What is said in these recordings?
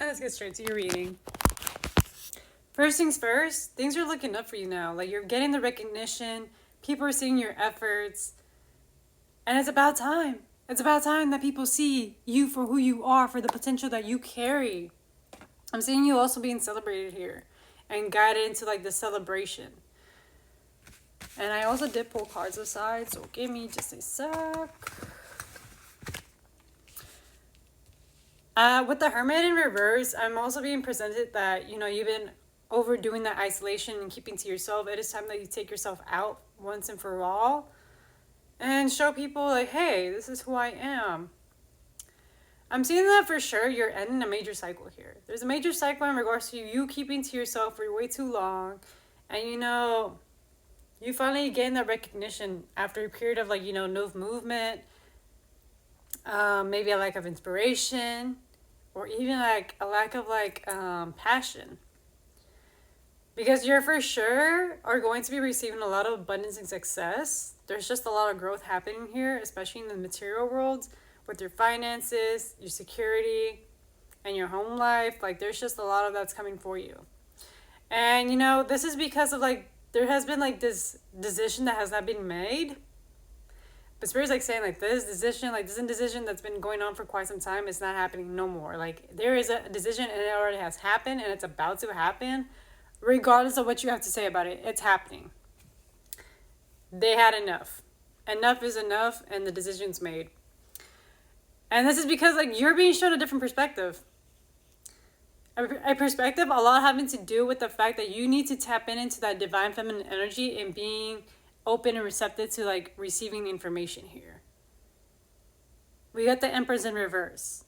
let's get straight to your reading. First things first, things are looking up for you now. Like, you're getting the recognition, people are seeing your efforts, and it's about time. It's about time that people see you for who you are, for the potential that you carry. I'm seeing you also being celebrated here and guided into like the celebration. And I also did pull cards aside, so give me just a sec. With the Hermit in reverse, I'm also being presented that, you've been overdoing that isolation and keeping to yourself. It is time that you take yourself out once and for all and show people like, hey, this is who I am. I'm seeing that for sure you're ending a major cycle here. There's a major cycle in regards to you keeping to yourself for way too long. And, you finally gain that recognition after a period of like, no movement, maybe a lack of inspiration, or even like a lack of like passion. Because you're for sure are going to be receiving a lot of abundance and success. There's just a lot of growth happening here, especially in the material world, with your finances, your security, and your home life. Like, there's just a lot of that's coming for you. And, this is because of like, there has been like this decision that has not been made. But Spirit's like saying like this indecision that's been going on for quite some time is not happening no more. Like, there is a decision and it already has happened and it's about to happen. Regardless of what you have to say about it, it's happening. They had enough. Enough is enough, and the decision's made. And this is because like you're being shown a different perspective. A perspective a lot having to do with the fact that you need to tap into that divine feminine energy and being open and receptive to like receiving the information here. We got the Empress in reverse.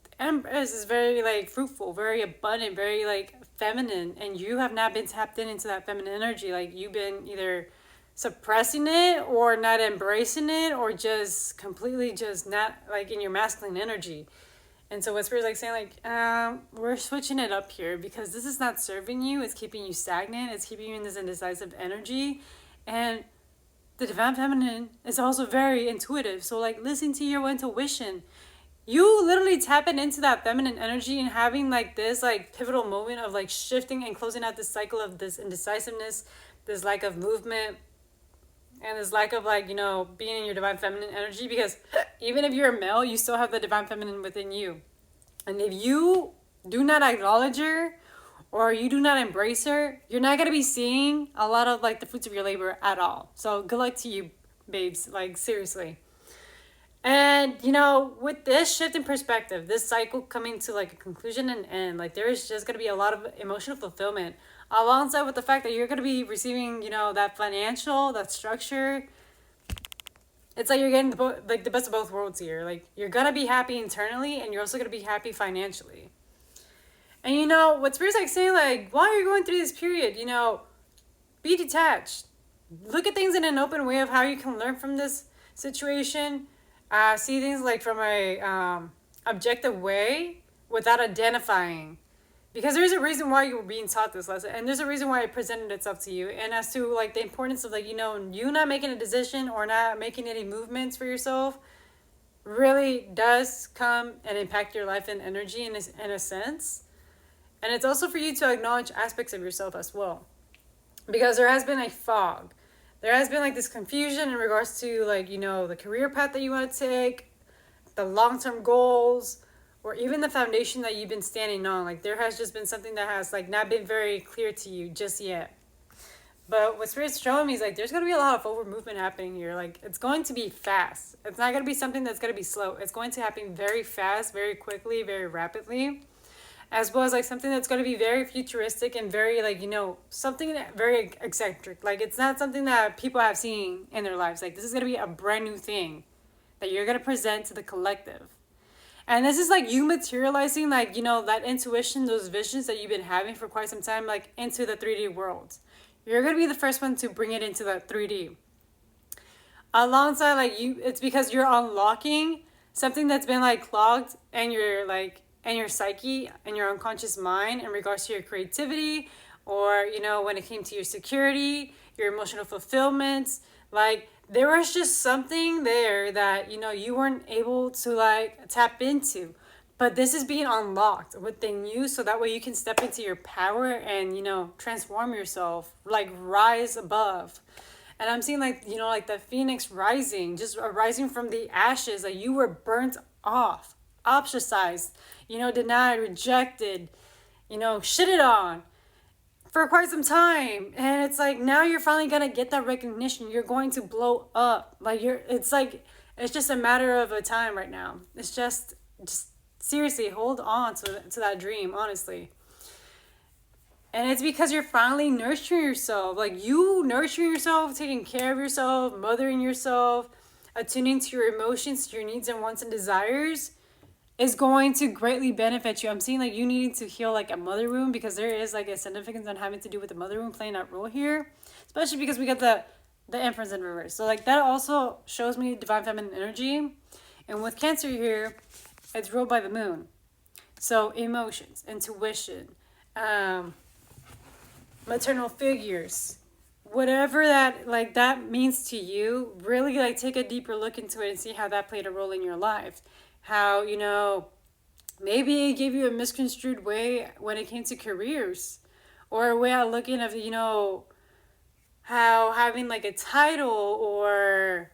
The Empress is very like fruitful, very abundant, very like feminine, and you have not been tapped into that feminine energy. Like, you've been either suppressing it or not embracing it, or just completely just not like in your masculine energy. And so what Spirit's like saying, like, we're switching it up here because this is not serving you. It's keeping you stagnant. It's keeping you in this indecisive energy. And the divine feminine is also very intuitive. So like, listen to your intuition. You literally tapping into that feminine energy and having like this like pivotal moment of like shifting and closing out this cycle of this indecisiveness, this lack of movement, and this lack of like, being in your divine feminine energy. Because even if you're a male, you still have the divine feminine within you. And if you do not acknowledge her or you do not embrace her, you're not going to be seeing a lot of like the fruits of your labor at all. So good luck to you, babes. Like, seriously. And, with this shift in perspective, this cycle coming to like a conclusion and end, like there is just going to be a lot of emotional fulfillment alongside with the fact that you're going to be receiving, that financial, that structure. It's like you're getting the best of both worlds here. Like, you're going to be happy internally and you're also going to be happy financially. And, what Spirit's like saying, like, while you're going through this period, be detached. Look at things in an open way of how you can learn from this situation. See things like from a objective way without identifying, because there's a reason why you were being taught this lesson, and there's a reason why it presented itself to you. And as to like the importance of like you not making a decision or not making any movements for yourself really does come and impact your life and energy in a sense. And it's also for you to acknowledge aspects of yourself as well, because there has been a fog. There has been like this confusion in regards to like, the career path that you want to take, the long-term goals, or even the foundation that you've been standing on. Like, there has just been something that has like not been very clear to you just yet. But what Spirit's showing me is like there's going to be a lot of forward movement happening here. Like, it's going to be fast. It's not going to be something that's going to be slow. It's going to happen very fast, very quickly, very rapidly. As well as like something that's going to be very futuristic and very like, something very eccentric. Like, it's not something that people have seen in their lives. Like, this is going to be a brand new thing that you're going to present to the collective. And this is like you materializing like, that intuition, those visions that you've been having for quite some time, like into the 3D world. You're going to be the first one to bring it into that 3D. Alongside like it's because you're unlocking something that's been like clogged and you're like, and your psyche and your unconscious mind in regards to your creativity, or, when it came to your security, your emotional fulfillment. Like, there was just something there that, you weren't able to like tap into. But this is being unlocked within you, so that way you can step into your power and, transform yourself, like rise above. And I'm seeing like, like the phoenix rising, just rising from the ashes. Like you were burnt off, ostracized, denied, rejected, shitted on for quite some time. And it's like now you're finally gonna get that recognition. You're going to blow up. It's just a matter of a time right now. It's just seriously hold on to that dream, honestly. And it's because you're finally nurturing yourself. Like you nurturing yourself, taking care of yourself, mothering yourself, attuning to your emotions, to your needs and wants and desires is going to greatly benefit you. I'm seeing like you needing to heal like a mother wound, because there is like a significance on having to do with the mother wound playing that role here. Especially because we got the Empress in reverse. So like that also shows me divine feminine energy. And with Cancer here, it's ruled by the moon. So emotions, intuition, maternal figures, whatever that means to you, really like take a deeper look into it and see how that played a role in your life. How, maybe it gave you a misconstrued way when it came to careers, or a way of looking of, how having like a title or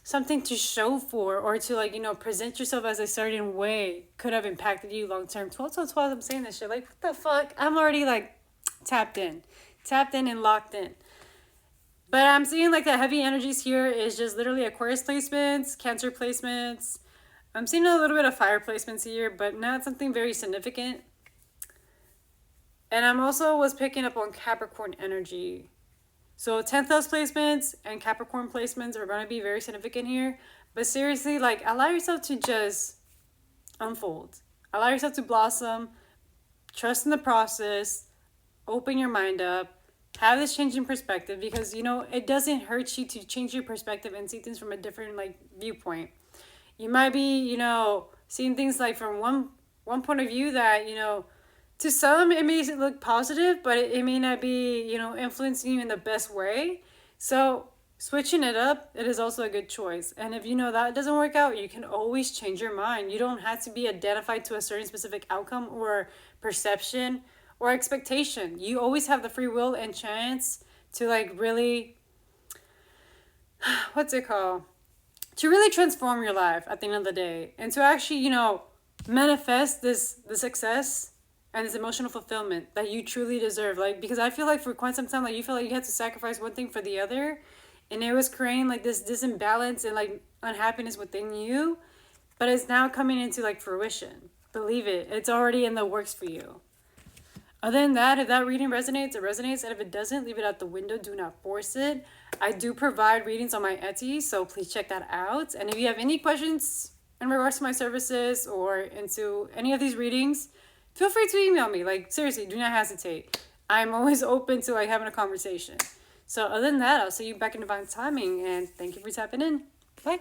something to show for, or to like, present yourself as a certain way could have impacted you long term. 12 I'm saying this shit. Like, what the fuck? I'm already like tapped in and locked in. But I'm seeing like the heavy energies here is just literally Aquarius placements, Cancer placements. I'm seeing a little bit of fire placements here, but not something very significant. And I'm also was picking up on Capricorn energy. So 10th house placements and Capricorn placements are going to be very significant here. But seriously, like, allow yourself to just unfold. Allow yourself to blossom. Trust in the process. Open your mind up. Have this change in perspective, because, it doesn't hurt you to change your perspective and see things from a different, like, viewpoint. You might be, seeing things, like, from one point of view that, to some, it may look positive, but it may not be, influencing you in the best way. So switching it up, it is also a good choice. And if that doesn't work out, you can always change your mind. You don't have to be identified to a certain specific outcome or perception or expectation. You always have the free will and chance to like really, what's it called? To really transform your life at the end of the day, and to actually, manifest the success and this emotional fulfillment that you truly deserve. Like, because I feel like for quite some time, like, you feel like you had to sacrifice one thing for the other, and it was creating like this imbalance and like unhappiness within you. But it's now coming into like fruition. Believe it, it's already in the works for you. Other than that, if that reading resonates, it resonates. And if it doesn't, leave it out the window. Do not force it. I do provide readings on my Etsy, so please check that out. And if you have any questions in regards to my services or into any of these readings, feel free to email me. Like, seriously, do not hesitate. I'm always open to like having a conversation. So other than that, I'll see you back in divine timing, and thank you for tapping in. Bye.